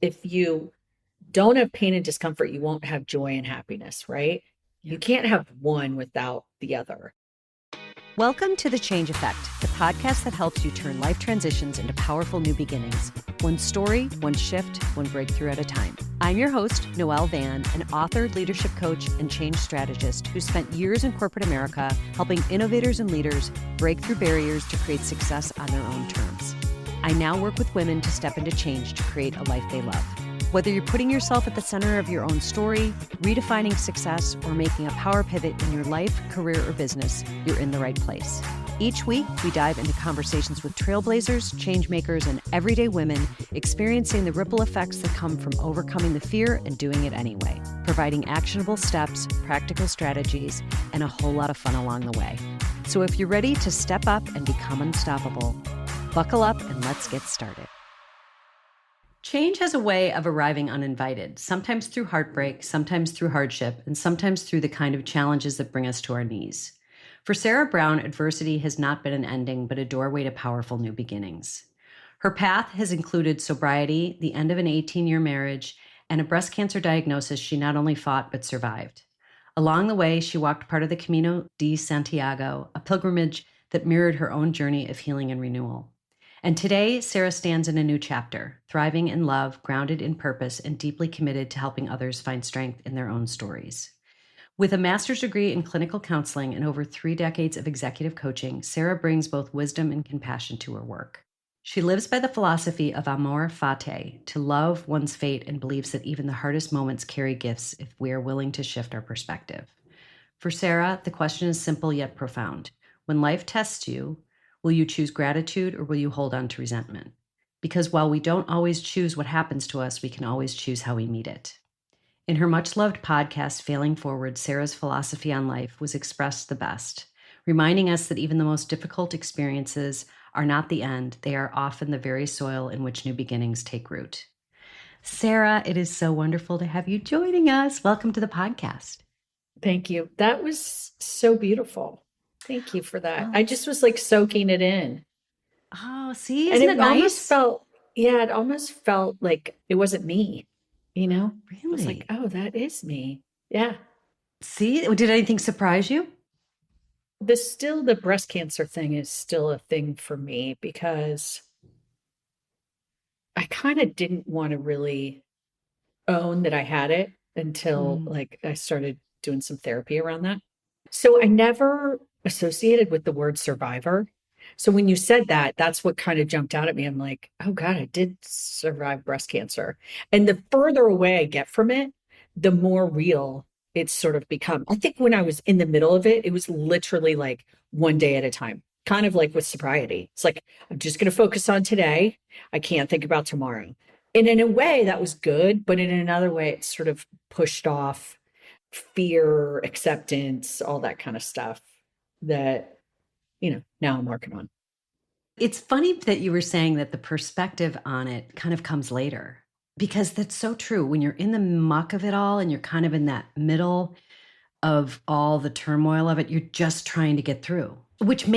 if you don't have pain and discomfort, you won't have joy and happiness, right? Yeah. You can't have one without the other. Welcome to The Change Effect, the podcast that helps you turn life transitions into powerful new beginnings. One story, one shift, one breakthrough at a time. I'm your host, Noelle Van, an author, leadership coach, and change strategist who spent years in corporate America helping innovators and leaders break through barriers to create success on their own terms. I now work with women to step into change to create a life they love. Whether you're putting yourself at the center of your own story, redefining success, or making a power pivot in your life, career, or business, you're in the right place. Each week, we dive into conversations with trailblazers, change makers, and everyday women experiencing the ripple effects that come from overcoming the fear and doing it anyway, providing actionable steps, practical strategies, and a whole lot of fun along the way. So if you're ready to step up and become unstoppable, buckle up and let's get started. Change has a way of arriving uninvited, sometimes through heartbreak, sometimes through hardship, and sometimes through the kind of challenges that bring us to our knees. For Sarah Brown, adversity has not been an ending, but a doorway to powerful new beginnings. Her path has included sobriety, the end of an 18-year marriage, and a breast cancer diagnosis she not only fought but survived. Along the way, she walked part of the Camino de Santiago, a pilgrimage that mirrored her own journey of healing and renewal. And today, Sarah stands in a new chapter, thriving in love, grounded in purpose, and deeply committed to helping others find strength in their own stories. With a master's degree in clinical counseling and over 3 decades of executive coaching, Sarah brings both wisdom and compassion to her work. She lives by the philosophy of amor fati, to love one's fate, and believes that even the hardest moments carry gifts if we are willing to shift our perspective. For Sarah, the question is simple yet profound. When life tests you, will you choose gratitude or will you hold on to resentment? Because while we don't always choose what happens to us, we can always choose how we meet it. In her much-loved podcast, Failing Forward, Sarah's philosophy on life was expressed the best, reminding us that even the most difficult experiences are not the end. They are often the very soil in which new beginnings take root. Sarah, it is so wonderful to have you joining us. Welcome to the podcast. Thank you. That was so beautiful. Thank you for that. Oh. I just was like soaking it in. Oh, see, And isn't it almost nice? it almost felt like it wasn't me, you know? I was like, Really? oh, that is me. Yeah. See, did anything surprise you? The breast cancer thing is still a thing for me because I kind of didn't want to really own that I had it until Mm. like I started doing some therapy around that. So I never associated with the word survivor. So when you said that, that's what kind of jumped out at me. I'm like, oh God, I did survive breast cancer. And the further away I get from it, the more real it's sort of become. I think when I was in the middle of it, it was literally like one day at a time, kind of like with sobriety. It's like, I'm just going to focus on today. I can't think about tomorrow. And in a way, that was good. But in another way, it sort of pushed off fear, acceptance, all that kind of stuff that, now I'm working on. It's funny that you were saying that the perspective on it kind of comes later, because that's so true. When you're in the muck of it all and you're kind of in that middle of all the turmoil of it, you're just trying to get through, which Yeah,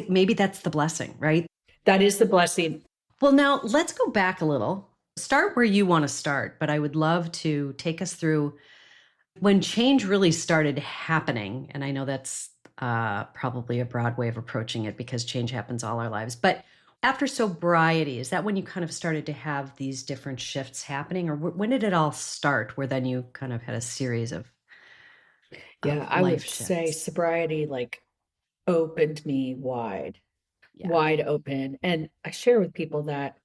maybe that's the blessing, right? that is the blessing. Well, now let's go back a little. Start where you want to start, but I would love to take us through when change really started happening. And I know that's probably a broad way of approaching it because change happens all our lives. But after sobriety, is that when you kind of started to have these different shifts happening? Or when did it all start where then you kind of had a series Yeah, of I life would say shifts? sobriety like opened me Yeah. wide open. And I share with people that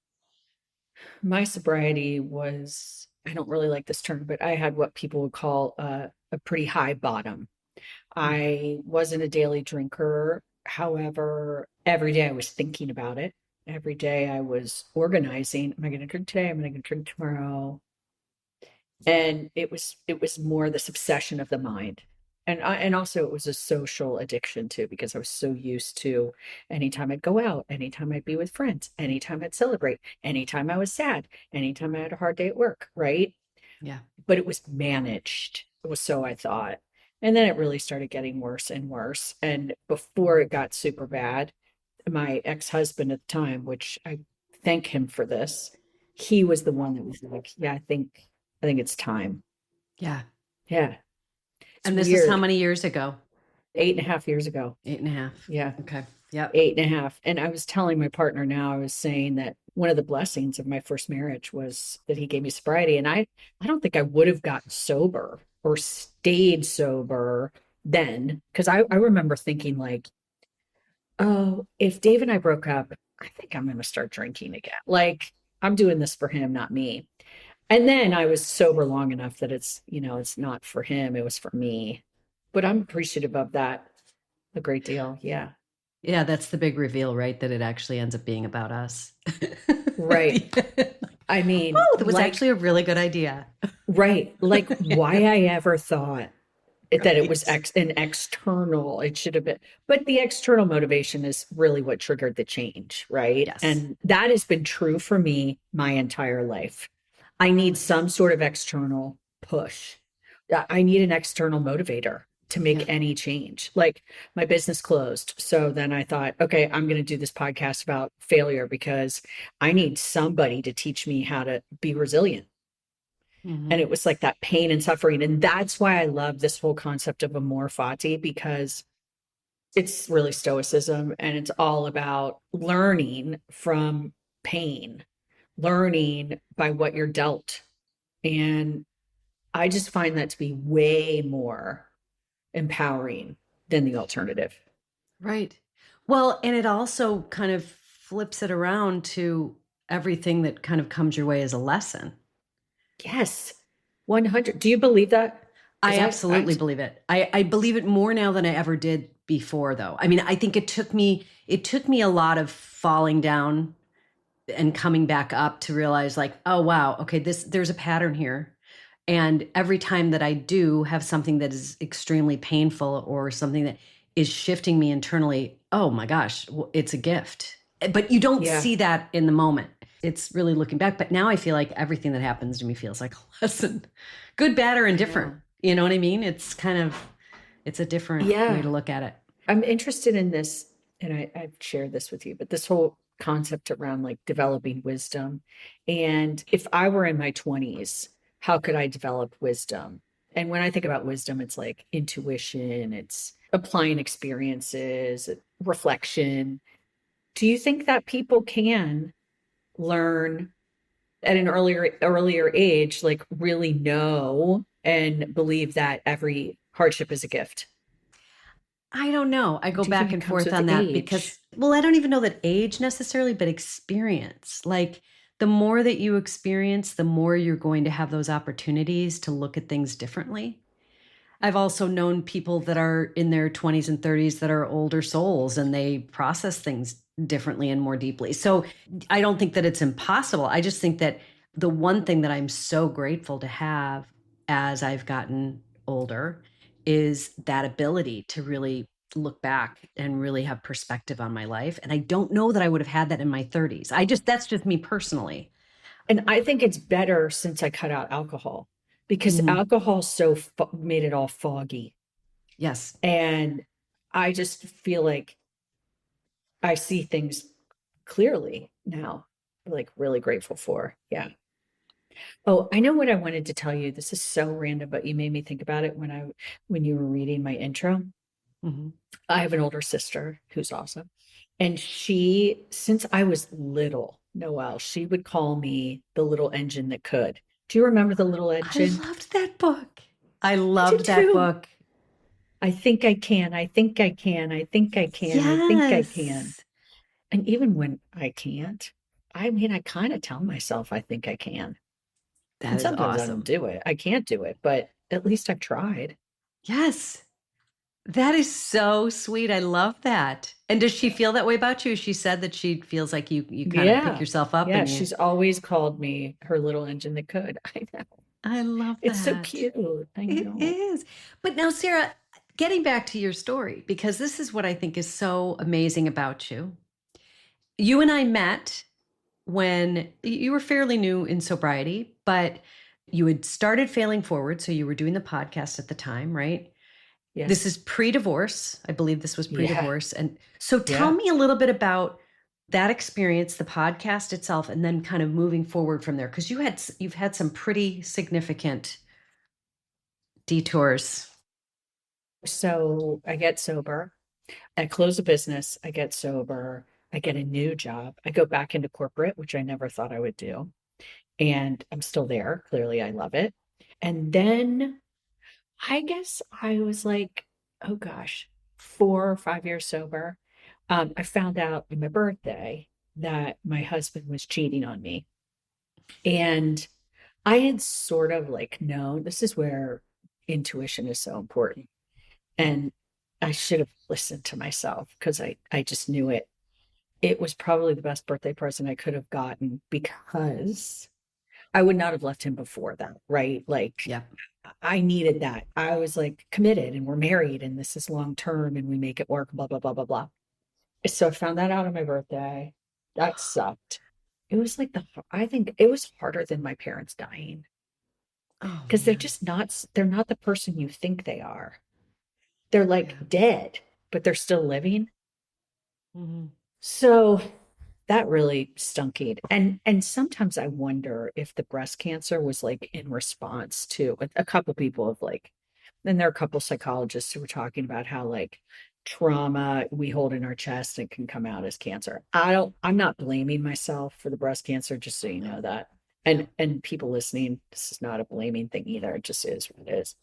my sobriety was, I don't really like this term, but I had what people would call a pretty high bottom. Mm. I wasn't a daily drinker. However, every day I was thinking about it. Every day I was organizing. Am I going to drink today? Am I going to drink tomorrow? And it was more this obsession of the mind. And also it was a social addiction too, because I was so used to anytime I'd go out, anytime I'd be with friends, anytime I'd celebrate, anytime I was sad, anytime I had a hard day at work, right? Yeah. But it was managed. It was so I thought. And then it really started getting worse and worse. And before it got super bad, my ex-husband at the time, which I thank him for this, he was the one that was like, yeah, I think it's time. Yeah. Yeah. It's And this is how weird. many years ago? 8.5 years ago. 8.5. Yeah. Okay. Yep. 8.5. And I was telling my partner now, I was saying that one of the blessings of my first marriage was that he gave me sobriety. And I don't think I would have gotten sober or stayed sober then. Cause I remember thinking like, oh, if Dave and I broke up, I think I'm going to start drinking again. Like I'm doing this for him, not me. And then I was sober long enough that it's not for him, it was for me. But I'm appreciative of that a great deal. Yeah. Yeah, that's the big reveal, right? That it actually ends up being about us. Right. I mean, Oh, that was like, actually a really good idea. right. Like why I ever thought that it was Right. an external, it should have been, but the external motivation is really what triggered the change. Right. Yes. And that has been true for me my entire life. I need some sort of external push. I need an external motivator to Yeah. make any change. Like my business closed. So then I thought, okay, I'm going to do this podcast about failure because I need somebody to teach me how to be resilient. And it was like that pain and suffering. And that's why I love this whole concept of amor fati, because it's really stoicism and it's all about learning from pain, learning by what you're dealt. And I just find that to be way more empowering than the alternative. Right. Well, and it also kind of flips it around to everything that kind of comes your way as a lesson. Yes. 100. Do you believe that? I absolutely believe it. I believe it more now than I ever did before, though. I mean, I think it took me a lot of falling down and coming back up to realize like, oh wow, okay, there's a pattern here. And every time that I do have something that is extremely painful or something that is shifting me internally, oh my gosh, it's a gift. But you don't Yeah. see that in the moment. It's really looking back. But now I feel like everything that happens to me feels like a lesson, good, bad, or indifferent. You know what I mean? It's a different way to look at it. I'm interested in this, and I've shared this with you, but this whole concept around like developing wisdom. And if I were in my 20s, how could I develop wisdom? And when I think about wisdom, it's like intuition, it's applying experiences, reflection. Do you think that people can learn at an earlier age, like really know and believe that every hardship is a gift? I don't know. I go Do you think back it and comes forth with on that age? because, well, I don't even know that age necessarily, but experience. Like the more that you experience, the more you're going to have those opportunities to look at things differently. I've also known people that are in their 20s and 30s that are older souls and they process things differently and more deeply. So I don't think that it's impossible. I just think that the one thing that I'm so grateful to have as I've gotten older is that ability to really look back and really have perspective on my life. And I don't know that I would have had that in my 30s. That's just me personally. And I think it's better since I cut out alcohol because Mhm. alcohol made it all foggy. Yes. And I just feel like I see things clearly now, like really grateful for. Yeah. Oh, I know what I wanted to tell you. This is so random, but you made me think about it when you were reading my intro. Mhm. I have an older sister who's awesome. And since I was little, Noelle, she would call me the little engine that could. Do you remember the little I engine? loved that book. I I did loved that too. book. I think I can. I think I can. I think I can. I think I can. Yes. And even when I can't, I mean, I kind of tell myself I think I can. That And is sometimes I don't awesome. do it. I can't do it, but at least I've tried. Yes. That is so sweet. I love that. And does she feel that way about you? She said that she feels like you kind of pick Yeah. yourself up Yeah. and you She's always called me her little engine that could. I know. I love It's so that. cute. I It know. is. But now, Sarah, getting back to your story, because this is what I think is so amazing about you. You and I met when you were fairly new in sobriety, but you had started failing forward. So you were doing the podcast at the time, right? This Yes. is pre-divorce. I believe this was Yeah. pre-divorce. And so tell Yeah. me a little bit about that experience, the podcast itself, and then kind of moving forward from there, because you've had some pretty significant detours. So I get sober. I close a business. I get sober. I get a new job. I go back into corporate, which I never thought I would do. And I'm still there. Clearly, I love it. And then I guess I was like, oh gosh, 4 or 5 years sober. I found out on my birthday that my husband was cheating on me. And I had sort of like known this is where intuition is so important. And I should have listened to myself because I just knew it. It was probably the best birthday present I could have gotten because I would not have left him before that, right? Like Yeah. I needed that. I was like committed and we're married and this is long term and we make it work, blah, blah, blah, blah, blah. So I found that out on my birthday. That sucked. It was like I think it was harder than my parents dying Oh because man. they're not the person you think they are. They're Yeah. like dead, but they're still living. Hmm. So that really stunk it. And sometimes I wonder if the breast cancer was like in response to a couple people have like, and there are a couple psychologists who were talking about how like trauma we hold in our chest and can come out as cancer. I'm not blaming myself for the breast cancer, just so you No. know that. No. And people listening, this is not a blaming thing either. It just is what it is.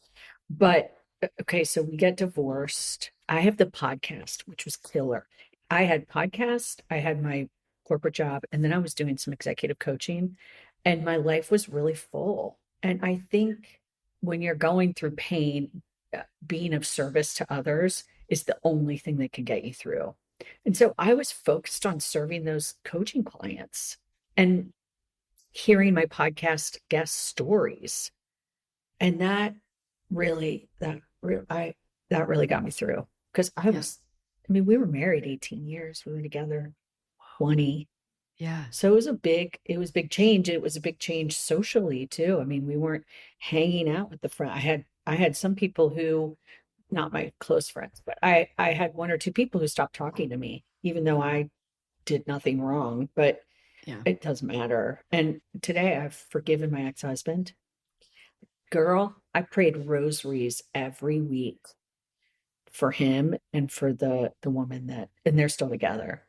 But okay, so we get divorced. I have the podcast, which was killer. I had podcast, I had my corporate job, and then I was doing some executive coaching, and my life was really full. And I think when you're going through pain, being of service to others is the only thing that can get you through. And so I was focused on serving those coaching clients and hearing my podcast guest stories. And that really got me through because Yeah. I mean, we were married 18 years. We were together 20. Yeah. So it was big change. It was a big change socially too. I mean, we weren't hanging out with the friend. I had some people who, not my close friends, but I had one or two people who stopped talking to me, even though I did nothing wrong, but Yeah. it doesn't matter. And today I've forgiven my ex-husband. Girl, I prayed rosaries every week for him and for the woman that and they're still together.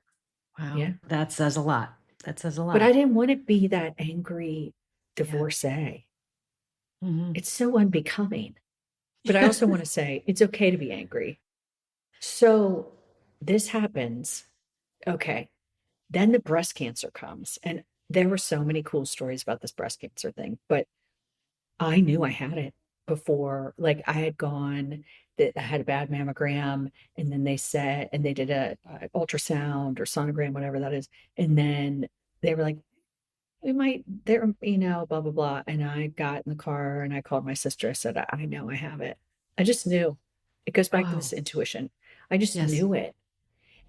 Wow. Yeah. That says a lot. That says a But I lot. didn't want to be that angry Yeah. divorcee. Hmm. It's so unbecoming. But I also want to say it's okay to be angry. So this happens. Okay. Then the breast cancer comes. And there were so many cool stories about this breast cancer thing, but I knew I had it before. Like I had gone, that I had a bad mammogram, and then they said, and they did a ultrasound or sonogram, whatever that is, and then they were like, "We might there, blah blah blah." And I got in the car and I called my sister. I said, "I know I have it. I just knew." It goes back to this Whoa. intuition. I just Yes. knew it.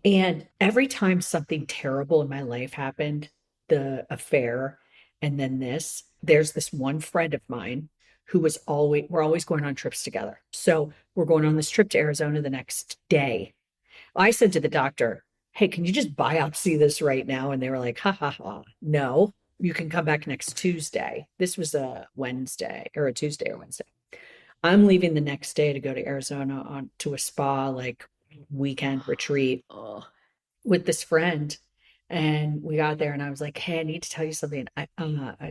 And every time something terrible in my life happened, the affair, and then there's this one friend of mine who was we're always going on trips together. So we're going on this trip to Arizona the next day. I said to the doctor, "Hey, can you just biopsy this right now?" And they were like, "Ha ha ha. No, you can come back next Tuesday." This was a Wednesday or a Tuesday or Wednesday. I'm leaving the next day to go to Arizona on to a spa like weekend retreat Oh. with this friend. And we got there and I was like, "Hey, I need to tell you something.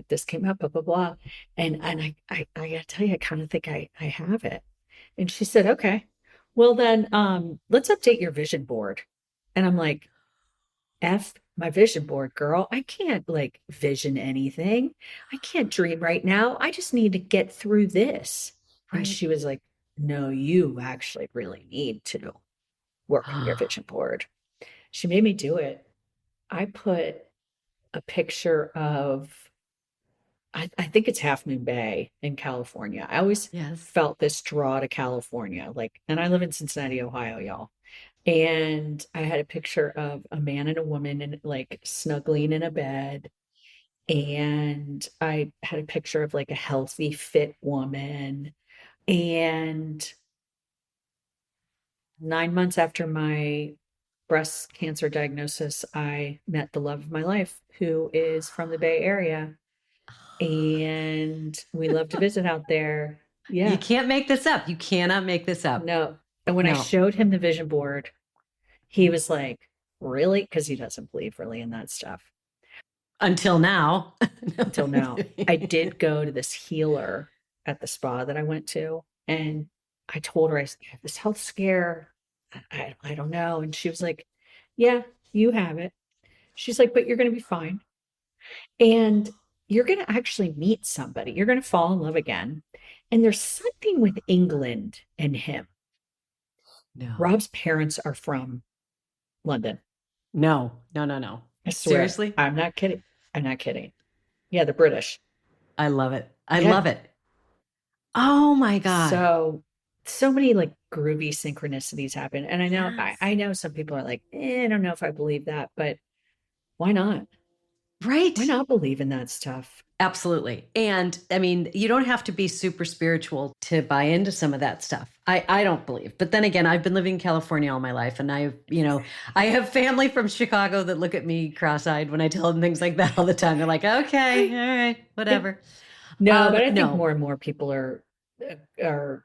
This came up, blah, blah, blah." And I gotta tell you, I kind of think I have it. And she said, "Okay, well then, let's update your vision board." And I'm like, F my vision board, girl. I can't like vision anything. I can't dream right now. I just need to get through this. And Right. she was like, "No, you actually really need to work on your vision board." She made me do it. I put a picture of, I think it's Half Moon Bay in California. I always Yes. felt this draw to California, like, and I live in Cincinnati, Ohio, y'all. And I had a picture of a man and a woman and like snuggling in a bed. And I had a picture of like a healthy, fit woman. And 9 months after my breast cancer diagnosis, I met the love of my life, who is from the Bay Area, and we love to visit out there. You Yeah, can't make this up. You cannot make this up. no. And when I No. showed him the vision board, he was like, really? Because he doesn't believe really in that stuff Until now. until now. I did go to this healer at the spa that I went to, and I told her, I have this health scare. I don't know. And she was like, yeah, you have it. She's like, but you're going to be fine. And you're going to actually meet somebody. You're going to fall in love again. And there's something with England and him. No. Rob's parents are from London. No. I swear. Seriously? I'm not kidding. I'm not kidding. Yeah, the British. I love it. I Yeah. love it. Oh my God. So many like groovy synchronicities happen. And I know Yes. I know some people are like, I don't know if I believe that, but why not? Right. Why not believe in that stuff? Absolutely. And I mean, you don't have to be super spiritual to buy into some of that stuff. I don't believe. But then again, I've been living in California all my life. And I have family from Chicago that look at me cross-eyed when I tell them things like that all the time. They're like, okay, all right, whatever. No, but I think no. more and more people are agreeing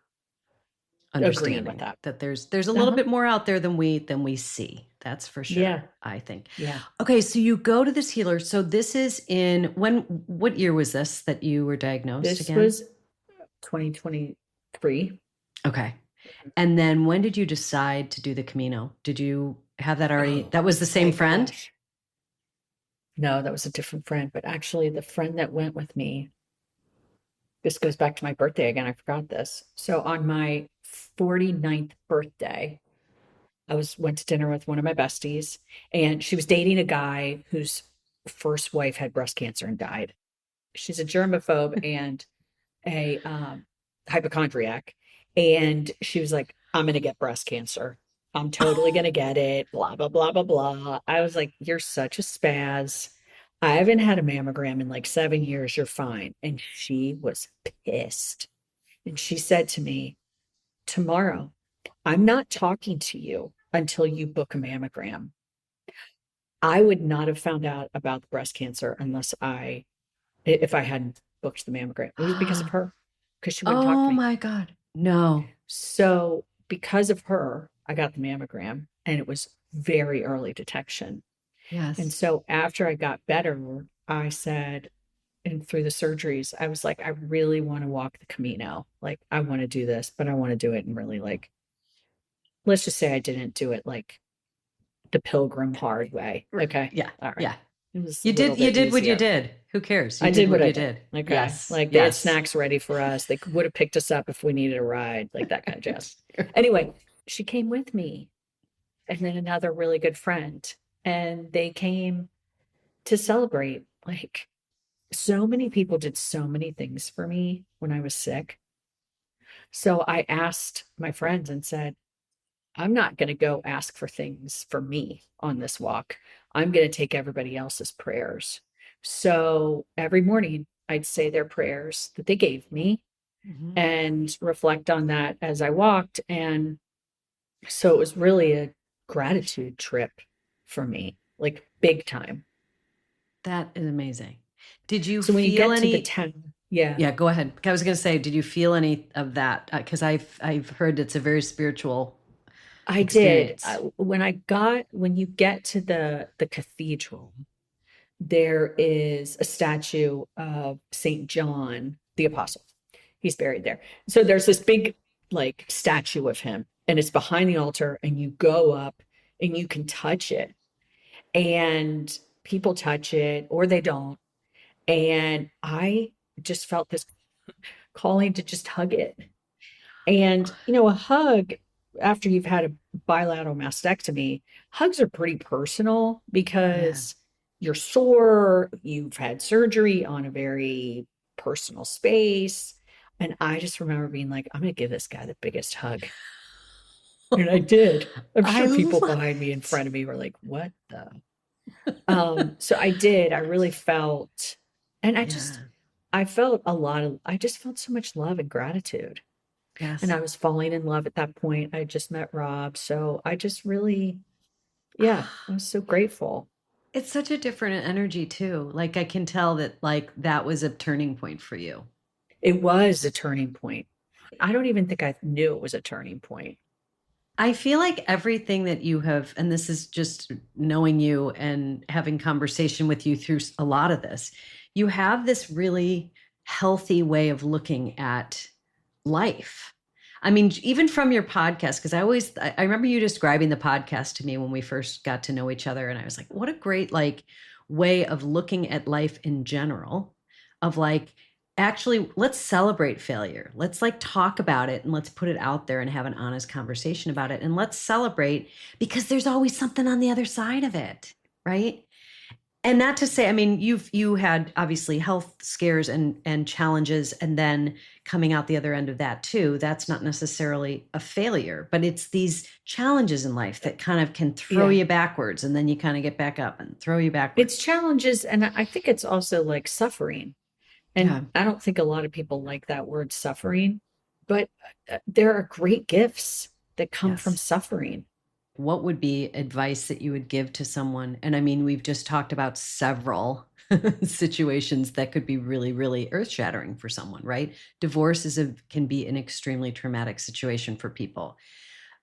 Understanding with that. there's a little bit more out there than we see. That's for sure. Yeah. I think. Yeah. Okay, so you go to this healer. So this is what year was this that you were diagnosed This again? was 2023. Okay. And then when did you decide to do the Camino? Did you have that already? That was the same friend? Gosh. No, that was a different friend. But actually, the friend that went with me, this goes back to my birthday again. I forgot this. So on my 49th birthday, I went to dinner with one of my besties, and she was dating a guy whose first wife had breast cancer and died. She's a germaphobe and a hypochondriac. And she was like, I'm going to get breast cancer. I'm totally going to get it. Blah, blah, blah, blah, blah. I was like, you're such a spaz. I haven't had a mammogram in like 7 years. You're fine. And she was pissed. And she said to me, tomorrow, I'm not talking to you until you book a mammogram. I would not have found out about the breast cancer if I hadn't booked the mammogram. It was because of her, because she wouldn't talk to me. Oh my God. No. So because of her, I got the mammogram, and it was very early detection. Yes. And so after I got better, I said, and through the surgeries, I was like, I really want to walk the Camino. Like, I want to do this, but I want to do it in really like, let's just say I didn't do it like the pilgrim hard way. Okay. Yeah. All right. Yeah. It was You did what you easier. did. Who cares? I did what I you did. Okay. Yes. Like they had Yes. snacks ready for us. They would have picked us up if we needed a ride, like that kind of jazz. Anyway, she came with me, and then another really good friend, and they came to celebrate. Like, so many people did so many things for me when I was sick. So I asked my friends and said, I'm not going to go ask for things for me on this walk. I'm going to take everybody else's prayers. So every morning I'd say their prayers that they gave me and reflect on that as I walked. And so it was really a gratitude trip for me, like big time. That is amazing. Did you So when you feel get any? to the 10, yeah. Yeah, go ahead. I was going to say, did you feel any of that? Because I've heard it's a very spiritual I experience. did. When you get to the cathedral, there is a statue of Saint John the Apostle. He's buried there. So there's this big like statue of him, and it's behind the altar, and you go up and you can touch it, and people touch it or they don't. And I just felt this calling to just hug it. And, a hug after you've had a bilateral mastectomy, hugs are pretty personal because you're sore, you've had surgery on a very personal space. And I just remember being like, I'm going to give this guy the biggest hug. And I did. I'm sure people behind me, in front of me were like, what the? So I did. I really felt, and I felt I just felt so much love and gratitude. Yes. And I was falling in love at that point. I just met Rob. So I just really, Yeah, I was so grateful. It's such a different energy too. Like I can tell that like that was a turning point for you. It was a turning point. I don't even think I knew it was a turning point. I feel like everything that you have, and this is just knowing you and having conversation with you through a lot of this, you have this really healthy way of looking at life. I mean, even from your podcast, because I remember you describing the podcast to me when we first got to know each other. And I was like, what a great like way of looking at life in general, of like, actually, let's celebrate failure. Let's like talk about it and let's put it out there and have an honest conversation about it. And let's celebrate because there's always something on the other side of it. Right. And not to say, I mean, you had obviously health scares and challenges, and then coming out the other end of that too. That's not necessarily a failure, but it's these challenges in life that kind of can throw Yeah. you backwards, and then you kind of get back up and throw you backwards. It's challenges, and I think it's also like suffering. Yeah. And I don't think a lot of people like that word suffering, but there are great gifts that come from Yes. suffering. What would be advice that you would give to someone? And I mean, we've just talked about several situations that could be really, really earth shattering for someone, right? Divorce can be an extremely traumatic situation for people.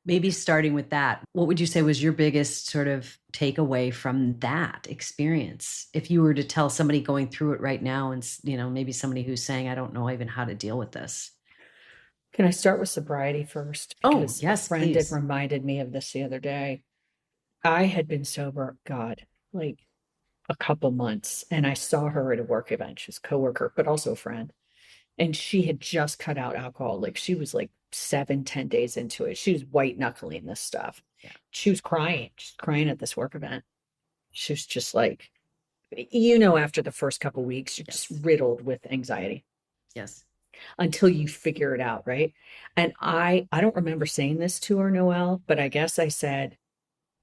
Maybe starting with that, what would you say was your biggest sort of takeaway from that experience? If you were to tell somebody going through it right now and, maybe somebody who's saying, I don't know even how to deal with this. Can I start with sobriety first? Oh, Because a yes, friend had please. reminded me of this the other day. I had been sober, God, like a couple months, and I saw her at a work event. She's a coworker, but also a friend. And she had just cut out alcohol. Like she was like 7, 10 days into it. She was white knuckling this stuff. Yeah. She was crying. She's crying at this work event. She was just like, after the first couple weeks, you're Yes. just riddled with anxiety Yes. until you figure it out, right? And I don't remember saying this to her, Noelle, but I guess I said,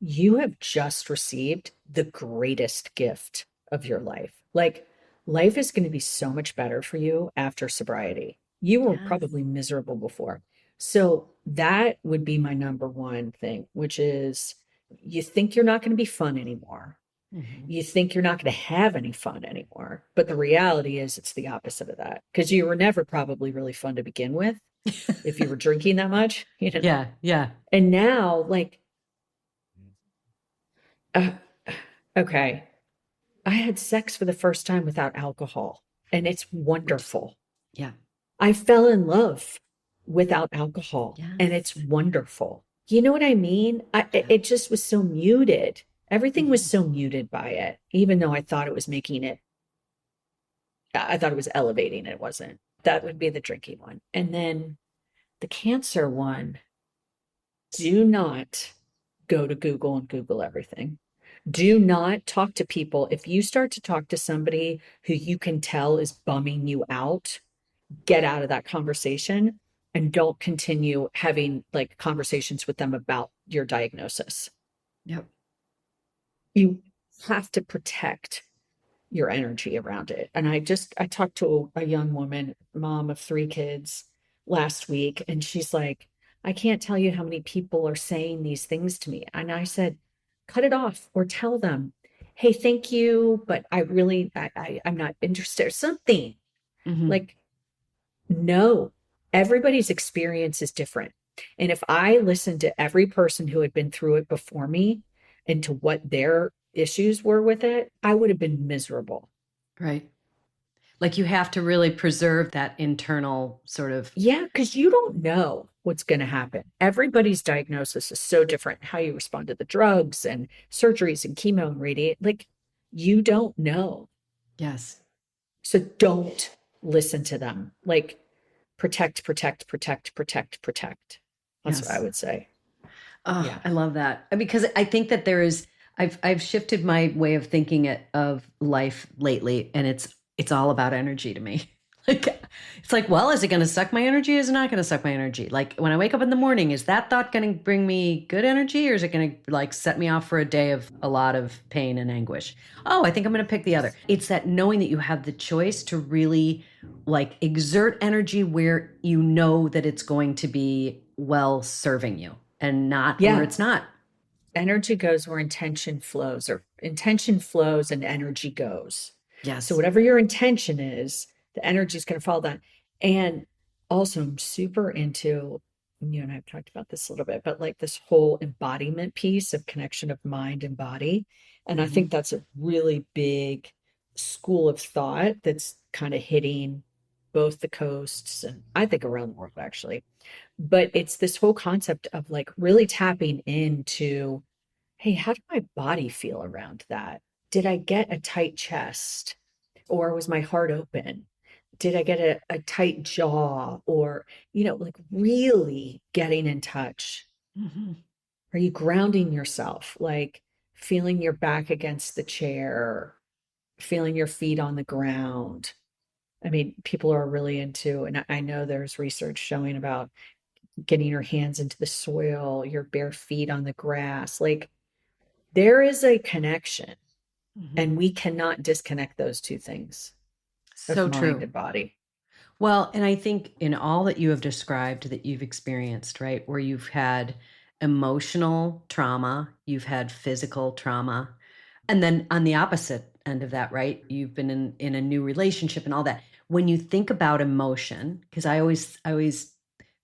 you have just received the greatest gift of your life. Like, life is going to be so much better for you after sobriety. You were Yes. probably miserable before. So, that would be my number one thing, which is you think you're not going to be fun anymore. Mhm. You think you're not going to have any fun anymore. But the reality is, it's the opposite of that because you were never probably really fun to begin with if you were drinking that much, Yeah. Yeah. And now, like, uh, okay, I had sex for the first time without alcohol, and it's wonderful. Yeah. I fell in love without alcohol, and Yes. it's wonderful. You know what I mean? It just was so muted. Everything was so muted by it, even though I thought it was I thought it was elevating. It wasn't. That would be the drinking one. And then the cancer one, do not go to Google and Google everything. Do not talk to people. If you start to talk to somebody who you can tell is bumming you out, get out of that conversation and don't continue having like conversations with them about your diagnosis. Yep. You have to protect your energy around it. And I talked to a young woman, mom of 3 kids, last week, and she's like, I can't tell you how many people are saying these things to me. And I said, cut it off or tell them, hey, thank you, but I'm not interested or something. Mhm. Like, no, everybody's experience is different. And if I listened to every person who had been through it before me and to what their issues were with it, I would have been miserable. Right. Like you have to really preserve that internal sort of. Yeah, because you don't know what's going to happen. Everybody's diagnosis is so different. How you respond to the drugs and surgeries and chemo and radiate, like you don't know. Yes. So don't listen to them. Like protect, protect, protect, protect, protect. That's what I Yes. would say. Oh, Yeah. I love that because I think that I've shifted my way of thinking of life lately, and it's all about energy to me. Like it's like, well, is it going to suck my energy? Is it not going to suck my energy? Like when I wake up in the morning, is that thought going to bring me good energy, or is it going to like set me off for a day of a lot of pain and anguish? Oh, I think I'm going to pick the other. It's that knowing that you have the choice to really like exert energy where you know that it's going to be well serving you and not Yeah. where it's not. energy goes where intention flows, or intention flows and energy goes. So Yes. whatever your intention is, the energy is going to follow that. And also, I'm super into, you and I've talked about this a little bit, but like this whole embodiment piece of connection of mind and body. And I Mhm. think that's a really big school of thought that's kind of hitting both the coasts and I think around the world, actually. But it's this whole concept of like really tapping into, hey, how did my body feel around that? Did I get a tight chest or was my heart open? Did I get a tight jaw or, like really getting in touch? Mhm. Are you grounding yourself? Like feeling your back against the chair, feeling your feet on the ground. I mean, people are really into, and I know there's research showing about getting your hands into the soil, your bare feet on the grass. Like there is a connection, Mhm. and we cannot disconnect those two things of So mind true. and body. Well, and I think in all that you have described that you've experienced, right, where you've had emotional trauma, you've had physical trauma, and then on the opposite end of that, right, you've been in a new relationship and all that. When you think about emotion, because I always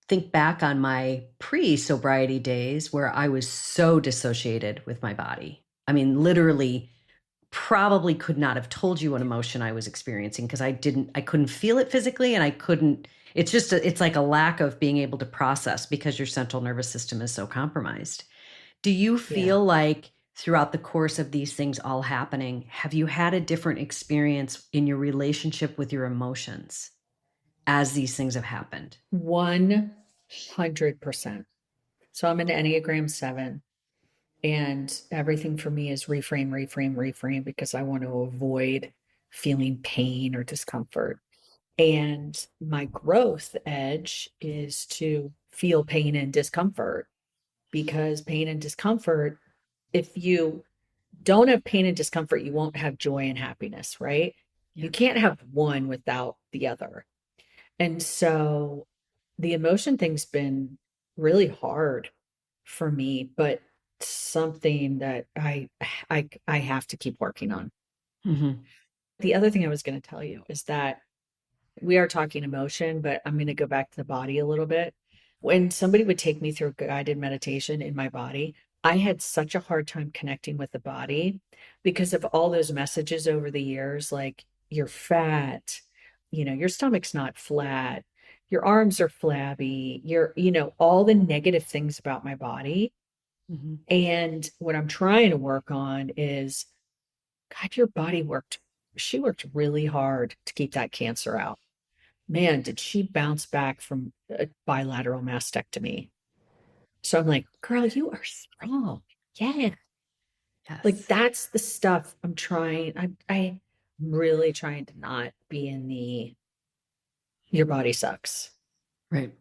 think back on my pre-sobriety days where I was so dissociated with my body. I mean, literally probably could not have told you what emotion I was experiencing because I couldn't feel it physically and I couldn't, it's just, it's like a lack of being able to process because your central nervous system is so compromised. Do you Yeah. feel like throughout the course of these things all happening, have you had a different experience in your relationship with your emotions as these things have happened? 100%. So I'm an Enneagram 7, and everything for me is reframe, reframe, reframe because I want to avoid feeling pain or discomfort. And my growth edge is to feel pain and discomfort because pain and discomfort, if you don't have pain and discomfort, you won't have joy and happiness, right? You Yeah. can't have one without the other. And so the emotion thing's been really hard for me, but something that I have to keep working on. Hmm. The other thing I was going to tell you is that we are talking emotion, but I'm going to go back to the body a little bit. When somebody would take me through guided meditation in my body, I had such a hard time connecting with the body because of all those messages over the years, like you're fat, your stomach's not flat, your arms are flabby, all the negative things about my body. Hmm. And what I'm trying to work on is, God, your body she worked really hard to keep that cancer out. Man, did she bounce back from a bilateral mastectomy. So I'm like, girl, you are strong. Yeah. Like Yes. that's the stuff I'm trying. I'm really trying to not be in the your body sucks. Right.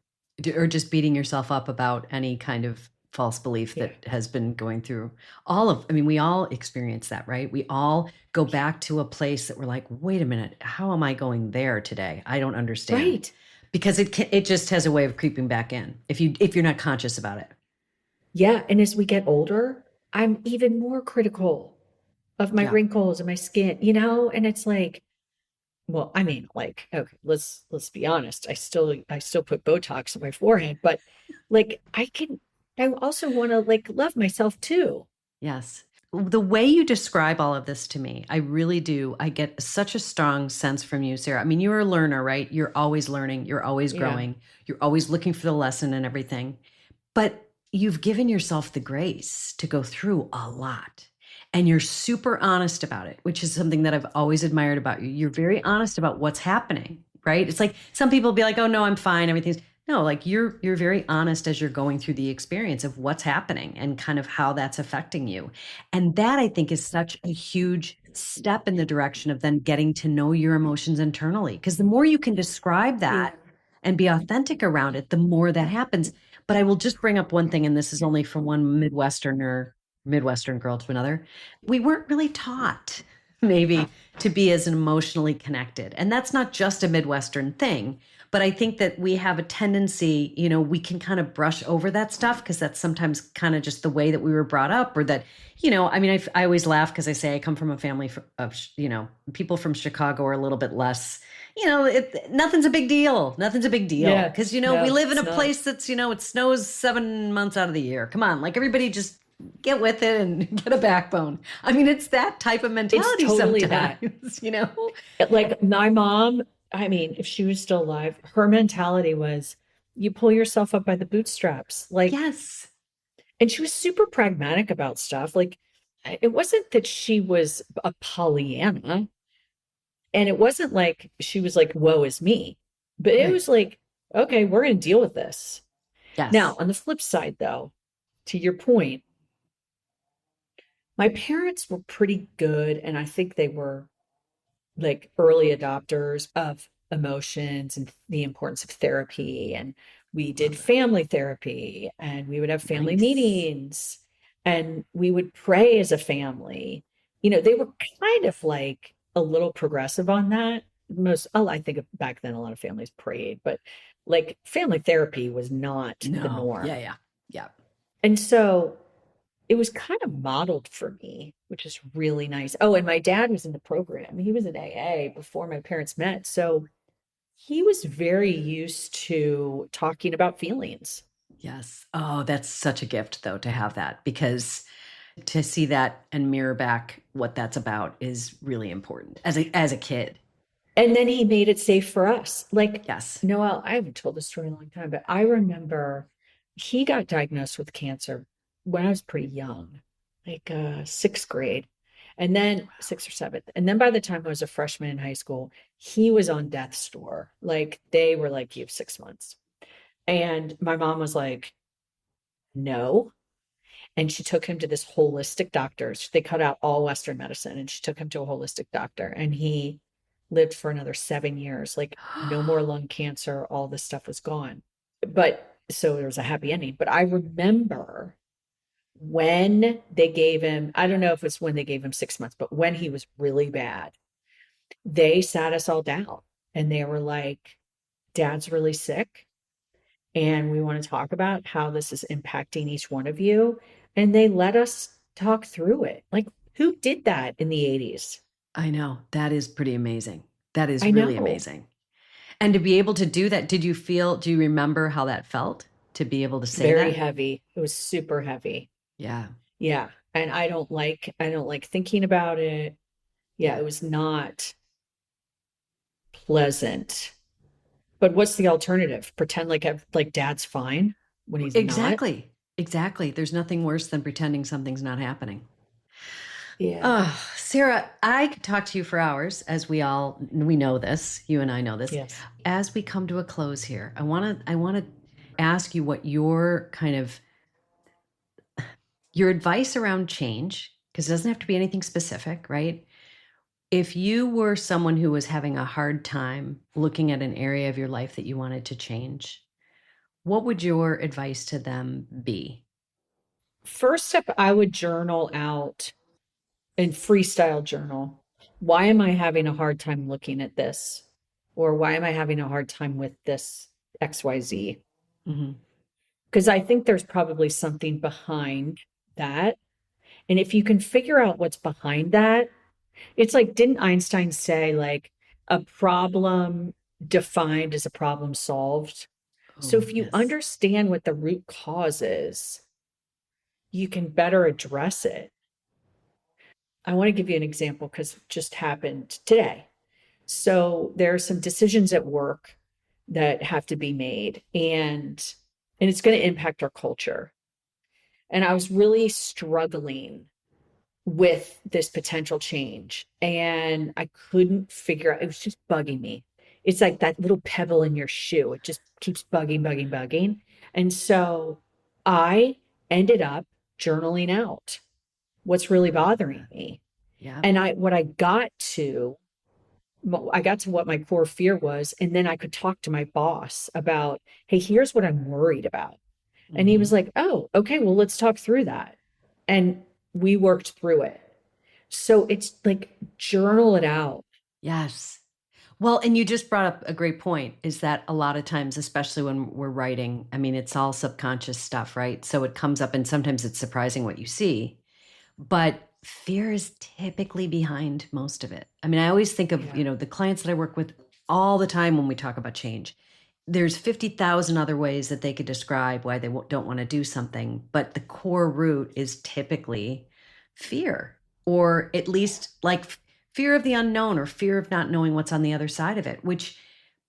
Or just beating yourself up about any kind of false belief Yeah. that has been going through I mean, we all experience that, right? We all go back to a place that we're like, wait a minute, how am I going there today? I don't understand. Right. Because it just has a way of creeping back in if you're not conscious about it. Yeah. And as we get older, I'm even more critical of my Yeah. wrinkles and my skin, and it's like, well, I mean, like, okay, let's be honest. I still put Botox on my forehead, but like I also want to like love myself too. Yes. The way you describe all of this to me, I really do. I get such a strong sense from you, Sarah. I mean, you're a learner, right? You're always learning, you're always Yeah. growing, you're always looking for the lesson and everything. But you've given yourself the grace to go through a lot. And you're super honest about it, which is something that I've always admired about you. You're very honest about what's happening, right? It's like some people be like, "Oh no, I'm fine, everything's." No, like you're very honest as you're going through the experience of what's happening and kind of how that's affecting you. And that I think is such a huge step in the direction of then getting to know your emotions internally. Because the more you can describe Yeah. that and be authentic around it, the more that happens. But I will just bring up one thing, and this is only from one Midwestern girl to another. We weren't really taught maybe to be as emotionally connected. And that's not just a Midwestern thing, But I think that we have a tendency, we can kind of brush over that stuff because that's sometimes kind of just the way that we were brought up, or that, I mean, I always laugh because I say I come from a family of, people from Chicago are a little bit less, nothing's a big deal. Nothing's a big deal. Yeah. Because, we No, live in it's a not. place that's, it snows 7 months out of the year. Come on, like everybody just get with it and get a backbone. I mean, it's that type of It's mentality totally that. sometimes. Like my mom, I mean, if she was still alive, her mentality was you pull yourself up by the bootstraps. Like, Yes. and she was super pragmatic about stuff. Like, it wasn't that she was a Pollyanna, and it wasn't like she was like, woe is me, but it Right. was like, okay, we're going to deal with this. Now, Yes. on the flip side, though, to your point, my parents were pretty good, and I think they were like early adopters of emotions and the importance of therapy. And we did Love it. family therapy and we would have family Nice. meetings and we would pray as a family. They were kind of like a little progressive on that. I think back then a lot of families prayed, but like family therapy was not the No. Yeah, norm. yeah. Yeah. And so it was kind of modeled for me, which is really nice. Oh, and my dad was in the program. He was in AA before my parents met. So he was very used to talking about feelings. Yes. Oh, that's such a gift though to have that, because to see that and mirror back what that's about is really important as a kid. And then he made it safe for us. Like, Yes. Noel, I haven't told this story in a long time, but I remember he got diagnosed with cancer when I was pretty young, like sixth grade, and then sixth or seventh. And then by the time I was a freshman in high school, he was on death's door. Like they were like, you have 6 months. And my mom was like, no. And she took him to this holistic doctor. They cut out all Western medicine and she took him to a holistic doctor. And he lived for another 7 years, like no more lung cancer. All this stuff was gone. But so there was a happy ending. But I remember when they gave him, I don't know if it's when they gave him 6 months, but when he was really bad, they sat us all down and they were like, Dad's really sick. And we want to talk about how this is impacting each one of you. And they let us talk through it. Like, who did that in the 80s? I know. That is pretty amazing. That is I really know. amazing. And to be able to do that, do you remember how that felt to be able to say Very that? heavy. It was super heavy. Yeah. Yeah. And I don't like thinking about it. Yeah, Yeah. it was not pleasant. But what's the alternative? Pretend like dad's fine when he's not? Exactly. Exactly. There's nothing worse than pretending something's not happening. Yeah. Oh, Sarah, I could talk to you for hours, as we know this. You and I know this. Yes. As we come to a close here, I want to ask you what your advice around change, because it doesn't have to be anything specific, right? If you were someone who was having a hard time looking at an area of your life that you wanted to change, what would your advice to them be? First step, I would journal out and freestyle journal. Why am I having a hard time looking at this? Or why am I having a hard time with this XYZ? Hmm. Because I think there's probably something behind that. And if you can figure out what's behind that, it's like, didn't Einstein say, like, a problem defined as a problem solved? So Oh, if you yes. understand what the root cause is, you can better address it. I want to give you an example because it just happened today. So there are some decisions at work that have to be made and it's going to impact our culture. And I was really struggling with this potential change and I couldn't figure out, it was just bugging me. It's like that little pebble in your shoe. It just keeps bugging. And so I ended up journaling out what's really bothering me. Yeah. And I got to what my core fear was. And then I could talk to my boss about, hey, here's what I'm worried about. And he was Hmm. like, oh, okay, well, let's talk through that. And we worked through it. So it's like journal it out. Yes. Well, and you just brought up a great point, is that a lot of times, especially when we're writing, I mean, it's all subconscious stuff, right? So it comes up and sometimes it's surprising what you see, but fear is typically behind most of it. I mean, I always think of, Yeah. the clients that I work with all the time when we talk about change. There's 50,000 other ways that they could describe why they don't want to do something, but the core root is typically fear, or at least like fear of the unknown or fear of not knowing what's on the other side of it, which,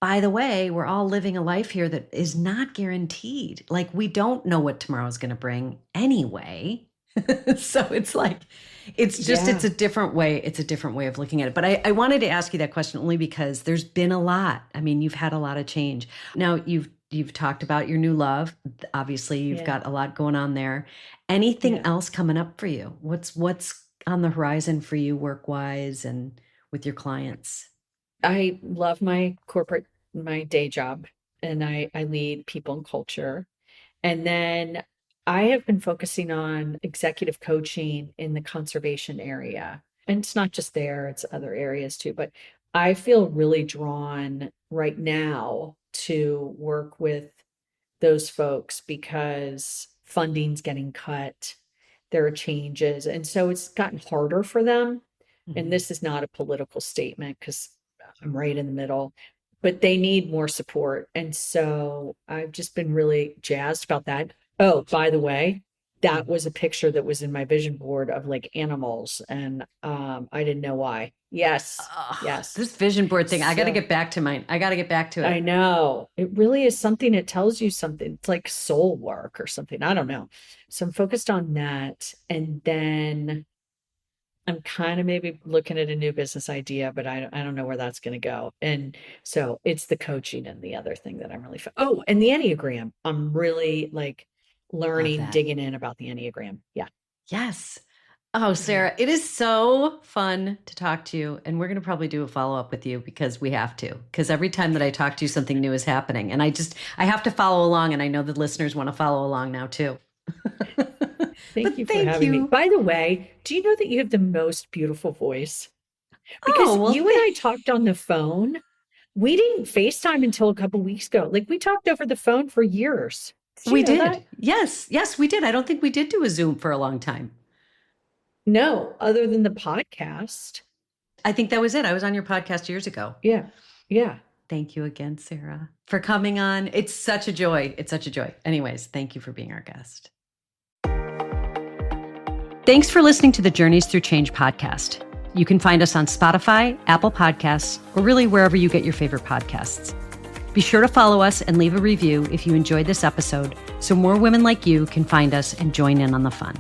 by the way, we're all living a life here that is not guaranteed. Like, we don't know what tomorrow is going to bring anyway. So it's like, it's a different way. It's a different way of looking at it. But I wanted to ask you that question only because there's been a lot. I mean, you've had a lot of change. Now you've talked about your new love. Obviously you've got a lot going on there. Anything else coming up for you? What's on the horizon for you work-wise and with your clients? I love my day job, and I lead people and culture. And then I have been focusing on executive coaching in the conservation area. And it's not just there, it's other areas too. But I feel really drawn right now to work with those folks because funding's getting cut. There are changes. And so it's gotten harder for them. And this is not a political statement because I'm right in the middle, but they need more support. And so I've just been really jazzed about that. Oh, by the way, that was a picture that was in my vision board of like animals. And I didn't know why. Yes. Yes. This vision board thing, I got to get back to mine. I got to get back to it. I know. It really is something. It tells you something. It's like soul work or something. I don't know. So I'm focused on that. And then I'm kind of maybe looking at a new business idea, but I don't know where that's going to go. And so it's the coaching and the other thing that I'm really, and the Enneagram. I'm really like learning, digging in about the Enneagram. Yeah. Yes. Oh, Sarah, it is so fun to talk to you. And we're going to probably do a follow-up with you because we have to. Because every time that I talk to you, something new is happening. And I have to follow along. And I know the listeners want to follow along now too. Thank you for having me. By the way, do you know that you have the most beautiful voice? Because you and I talked on the phone. We didn't FaceTime until a couple weeks ago. Like, we talked over the phone for years. We did. Yes, we did. I don't think we did do a Zoom for a long time. No, other than the podcast. I think that was it. I was on your podcast years ago. Yeah. Yeah. Thank you again, Sarah, for coming on. It's such a joy. It's such a joy. Anyways, thank you for being our guest. Thanks for listening to the Journeys Through Change podcast. You can find us on Spotify, Apple Podcasts, or really wherever you get your favorite podcasts. Be sure to follow us and leave a review if you enjoyed this episode so more women like you can find us and join in on the fun.